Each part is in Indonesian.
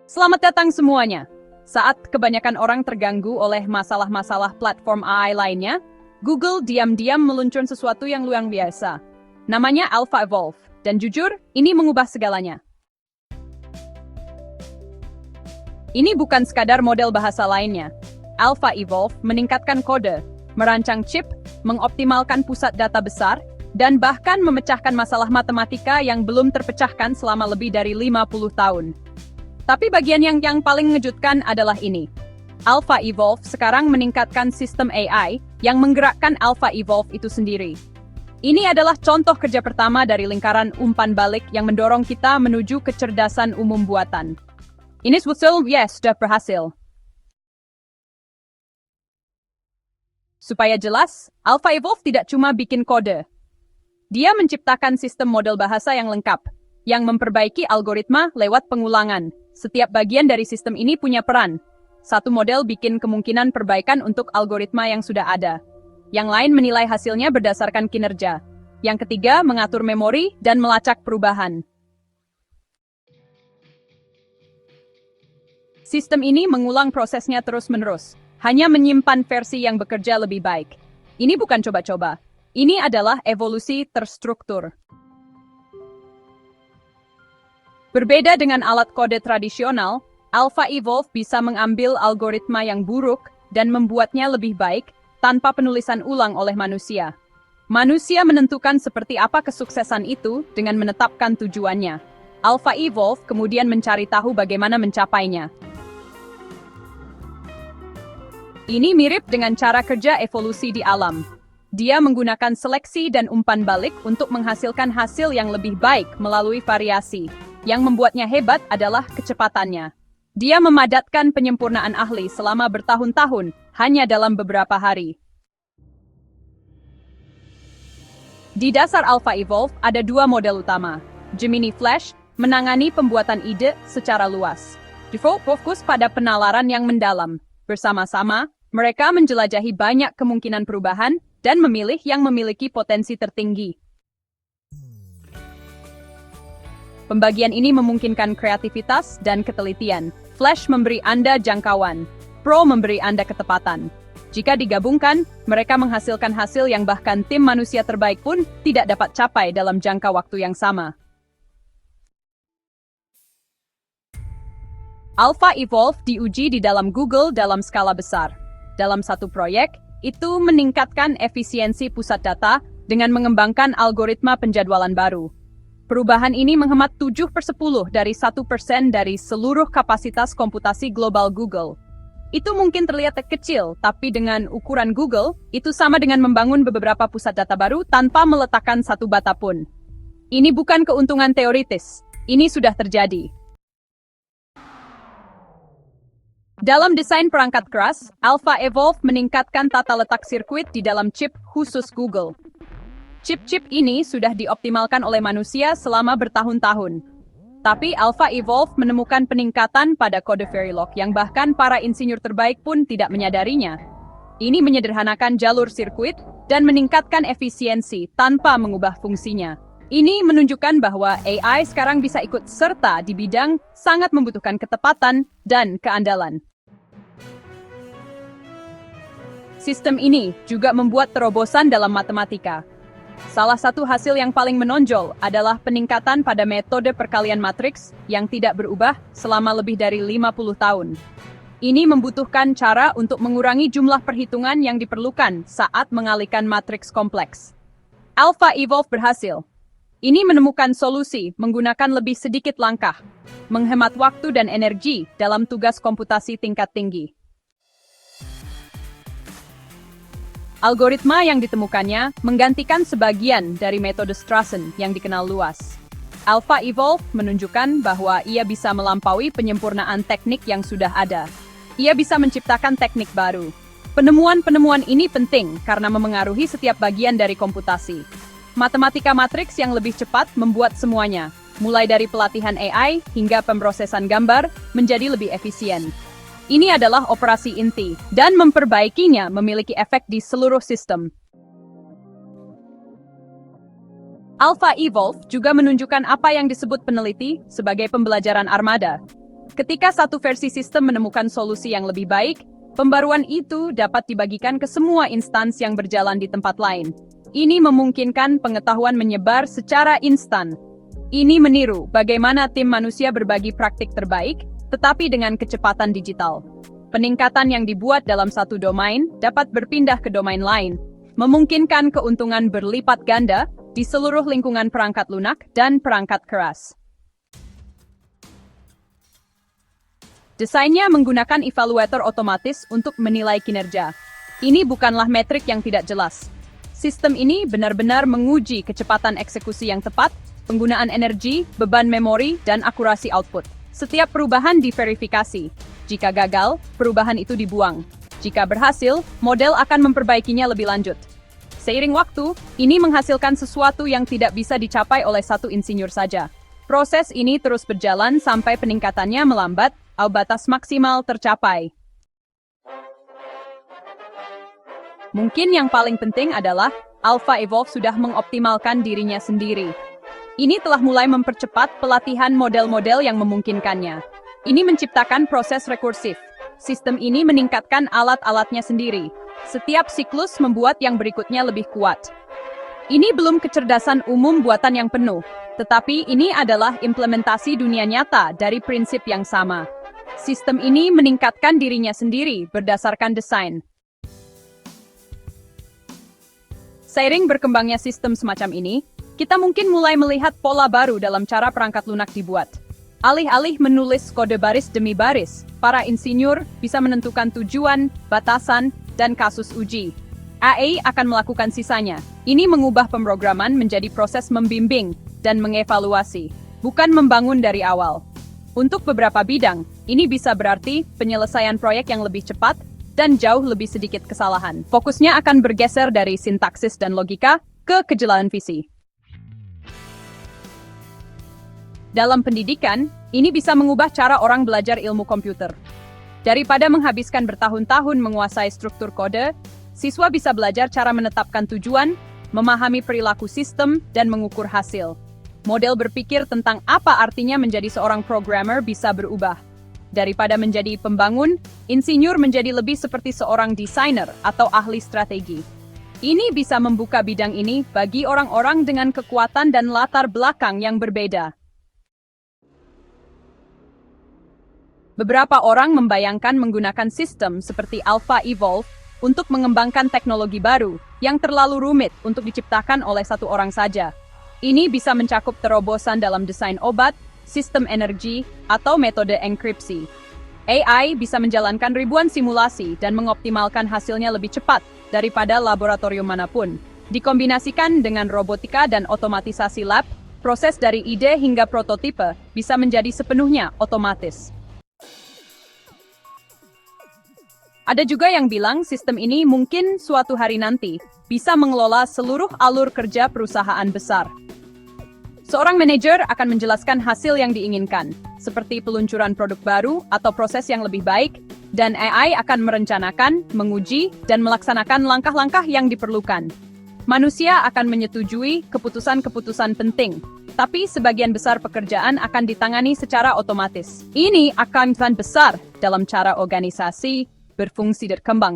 Selamat datang semuanya. Saat kebanyakan orang terganggu oleh masalah-masalah platform AI lainnya, Google diam-diam meluncurkan sesuatu yang luar biasa. Namanya Alpha Evolve, dan jujur, ini mengubah segalanya. Ini bukan sekadar model bahasa lainnya. Alpha Evolve meningkatkan kode, merancang chip, mengoptimalkan pusat data besar, dan bahkan memecahkan masalah matematika yang belum terpecahkan selama lebih dari 50 tahun. Tapi bagian yang paling mengejutkan adalah ini. Alpha Evolve sekarang meningkatkan sistem AI yang menggerakkan Alpha Evolve itu sendiri. Ini adalah contoh kerja pertama dari lingkaran umpan balik yang mendorong kita menuju kecerdasan umum buatan. Ini sudah berhasil. Supaya jelas, Alpha Evolve tidak cuma bikin kode. Dia menciptakan sistem model bahasa yang lengkap, yang memperbaiki algoritma lewat pengulangan. Setiap bagian dari sistem ini punya peran. Satu model bikin kemungkinan perbaikan untuk algoritma yang sudah ada. Yang lain menilai hasilnya berdasarkan kinerja. Yang ketiga, mengatur memori dan melacak perubahan. Sistem ini mengulang prosesnya terus-menerus, hanya menyimpan versi yang bekerja lebih baik. Ini bukan coba-coba. Ini adalah evolusi terstruktur. Berbeda dengan alat kode tradisional, Alpha Evolve bisa mengambil algoritma yang buruk dan membuatnya lebih baik tanpa penulisan ulang oleh manusia. Manusia menentukan seperti apa kesuksesan itu dengan menetapkan tujuannya. Alpha Evolve kemudian mencari tahu bagaimana mencapainya. Ini mirip dengan cara kerja evolusi di alam. Dia menggunakan seleksi dan umpan balik untuk menghasilkan hasil yang lebih baik melalui variasi. Yang membuatnya hebat adalah kecepatannya. Dia memadatkan penyempurnaan ahli selama bertahun-tahun, hanya dalam beberapa hari. Di dasar Alpha Evolve ada dua model utama. Gemini Flash menangani pembuatan ide secara luas. Default fokus pada penalaran yang mendalam. Bersama-sama, mereka menjelajahi banyak kemungkinan perubahan dan memilih yang memiliki potensi tertinggi. Pembagian ini memungkinkan kreativitas dan ketelitian. Flash memberi Anda jangkauan, Pro memberi Anda ketepatan. Jika digabungkan, mereka menghasilkan hasil yang bahkan tim manusia terbaik pun tidak dapat capai dalam jangka waktu yang sama. Alpha Evolve diuji di dalam Google dalam skala besar. Dalam satu proyek, itu meningkatkan efisiensi pusat data dengan mengembangkan algoritma penjadwalan baru. Perubahan ini menghemat 7/10 dari 1% dari seluruh kapasitas komputasi global Google. Itu mungkin terlihat kecil, tapi dengan ukuran Google, itu sama dengan membangun beberapa pusat data baru tanpa meletakkan satu bata pun. Ini bukan keuntungan teoritis, ini sudah terjadi. Dalam desain perangkat keras, Alpha Evolve meningkatkan tata letak sirkuit di dalam chip khusus Google. Chip-chip ini sudah dioptimalkan oleh manusia selama bertahun-tahun. Tapi Alpha Evolve menemukan peningkatan pada kode Verilog yang bahkan para insinyur terbaik pun tidak menyadarinya. Ini menyederhanakan jalur sirkuit dan meningkatkan efisiensi tanpa mengubah fungsinya. Ini menunjukkan bahwa AI sekarang bisa ikut serta di bidang sangat membutuhkan ketepatan dan keandalan. Sistem ini juga membuat terobosan dalam matematika. Salah satu hasil yang paling menonjol adalah peningkatan pada metode perkalian matriks yang tidak berubah selama lebih dari 50 tahun. Ini membutuhkan cara untuk mengurangi jumlah perhitungan yang diperlukan saat mengalihkan matriks kompleks. Alpha Evolve berhasil. Ini menemukan solusi menggunakan lebih sedikit langkah, menghemat waktu dan energi dalam tugas komputasi tingkat tinggi. Algoritma yang ditemukannya menggantikan sebagian dari metode Strassen yang dikenal luas. Alpha Evolve menunjukkan bahwa ia bisa melampaui penyempurnaan teknik yang sudah ada. Ia bisa menciptakan teknik baru. Penemuan-penemuan ini penting karena memengaruhi setiap bagian dari komputasi. Matematika matriks yang lebih cepat membuat semuanya, mulai dari pelatihan AI hingga pemrosesan gambar, menjadi lebih efisien. Ini adalah operasi inti, dan memperbaikinya memiliki efek di seluruh sistem. Alpha Evolve juga menunjukkan apa yang disebut peneliti sebagai pembelajaran armada. Ketika satu versi sistem menemukan solusi yang lebih baik, pembaruan itu dapat dibagikan ke semua instansi yang berjalan di tempat lain. Ini memungkinkan pengetahuan menyebar secara instan. Ini meniru bagaimana tim manusia berbagi praktik terbaik, tetapi dengan kecepatan digital. Peningkatan yang dibuat dalam satu domain dapat berpindah ke domain lain, memungkinkan keuntungan berlipat ganda di seluruh lingkungan perangkat lunak dan perangkat keras. Desainnya menggunakan evaluator otomatis untuk menilai kinerja. Ini bukanlah metrik yang tidak jelas. Sistem ini benar-benar menguji kecepatan eksekusi yang tepat, penggunaan energi, beban memori, dan akurasi output. Setiap perubahan diverifikasi. Jika gagal, perubahan itu dibuang. Jika berhasil, model akan memperbaikinya lebih lanjut. Seiring waktu, ini menghasilkan sesuatu yang tidak bisa dicapai oleh satu insinyur saja. Proses ini terus berjalan sampai peningkatannya melambat, atau batas maksimal tercapai. Mungkin yang paling penting adalah Alpha Evolve sudah mengoptimalkan dirinya sendiri. Ini telah mulai mempercepat pelatihan model-model yang memungkinkannya. Ini menciptakan proses rekursif. Sistem ini meningkatkan alat-alatnya sendiri. Setiap siklus membuat yang berikutnya lebih kuat. Ini belum kecerdasan umum buatan yang penuh, tetapi ini adalah implementasi dunia nyata dari prinsip yang sama. Sistem ini meningkatkan dirinya sendiri berdasarkan desain. Seiring berkembangnya sistem semacam ini, kita mungkin mulai melihat pola baru dalam cara perangkat lunak dibuat. Alih-alih menulis kode baris demi baris, para insinyur bisa menentukan tujuan, batasan, dan kasus uji. AI akan melakukan sisanya. Ini mengubah pemrograman menjadi proses membimbing dan mengevaluasi, bukan membangun dari awal. Untuk beberapa bidang, ini bisa berarti penyelesaian proyek yang lebih cepat dan jauh lebih sedikit kesalahan. Fokusnya akan bergeser dari sintaksis dan logika ke kejelas visi. Dalam pendidikan, ini bisa mengubah cara orang belajar ilmu komputer. Daripada menghabiskan bertahun-tahun menguasai struktur kode, siswa bisa belajar cara menetapkan tujuan, memahami perilaku sistem, dan mengukur hasil. Model berpikir tentang apa artinya menjadi seorang programmer bisa berubah. Daripada menjadi pembangun, insinyur menjadi lebih seperti seorang desainer atau ahli strategi. Ini bisa membuka bidang ini bagi orang-orang dengan kekuatan dan latar belakang yang berbeda. Beberapa orang membayangkan menggunakan sistem seperti Alpha Evolve untuk mengembangkan teknologi baru yang terlalu rumit untuk diciptakan oleh satu orang saja. Ini bisa mencakup terobosan dalam desain obat, sistem energi, atau metode enkripsi. AI bisa menjalankan ribuan simulasi dan mengoptimalkan hasilnya lebih cepat daripada laboratorium manapun. Dikombinasikan dengan robotika dan otomatisasi lab, proses dari ide hingga prototipe bisa menjadi sepenuhnya otomatis. Ada juga yang bilang sistem ini mungkin suatu hari nanti bisa mengelola seluruh alur kerja perusahaan besar. Seorang manajer akan menjelaskan hasil yang diinginkan, seperti peluncuran produk baru atau proses yang lebih baik, dan AI akan merencanakan, menguji, dan melaksanakan langkah-langkah yang diperlukan. Manusia akan menyetujui keputusan-keputusan penting, tapi sebagian besar pekerjaan akan ditangani secara otomatis. Ini akan sangat besar dalam cara organisasi berfungsi dan berkembang.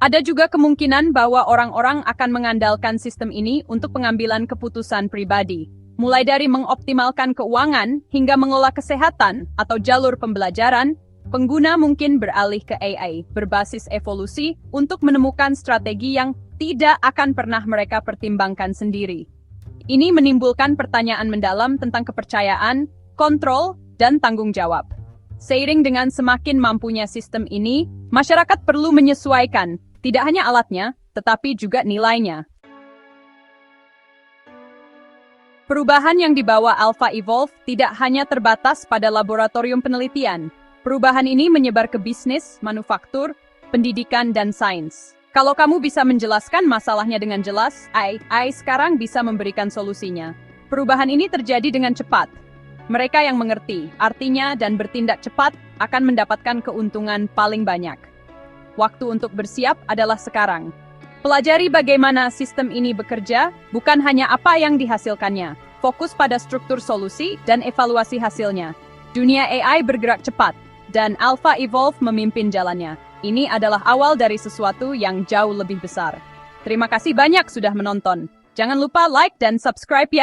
Ada juga kemungkinan bahwa orang-orang akan mengandalkan sistem ini untuk pengambilan keputusan pribadi, mulai dari mengoptimalkan keuangan hingga mengelola kesehatan atau jalur pembelajaran. Pengguna mungkin beralih ke AI berbasis evolusi untuk menemukan strategi yang tidak akan pernah mereka pertimbangkan sendiri. Ini menimbulkan pertanyaan mendalam tentang kepercayaan, kontrol, dan tanggung jawab. Seiring dengan semakin mampunya sistem ini, masyarakat perlu menyesuaikan tidak hanya alatnya, tetapi juga nilainya. Perubahan yang dibawa Alpha Evolve tidak hanya terbatas pada laboratorium penelitian. Perubahan ini menyebar ke bisnis, manufaktur, pendidikan, dan sains. Kalau kamu bisa menjelaskan masalahnya dengan jelas, AI sekarang bisa memberikan solusinya. Perubahan ini terjadi dengan cepat. Mereka yang mengerti artinya dan bertindak cepat akan mendapatkan keuntungan paling banyak. Waktu untuk bersiap adalah sekarang. Pelajari bagaimana sistem ini bekerja, bukan hanya apa yang dihasilkannya, fokus pada struktur solusi dan evaluasi hasilnya. Dunia AI bergerak cepat, dan Alpha Evolve memimpin jalannya. Ini adalah awal dari sesuatu yang jauh lebih besar. Terima kasih banyak sudah menonton. Jangan lupa like dan subscribe ya.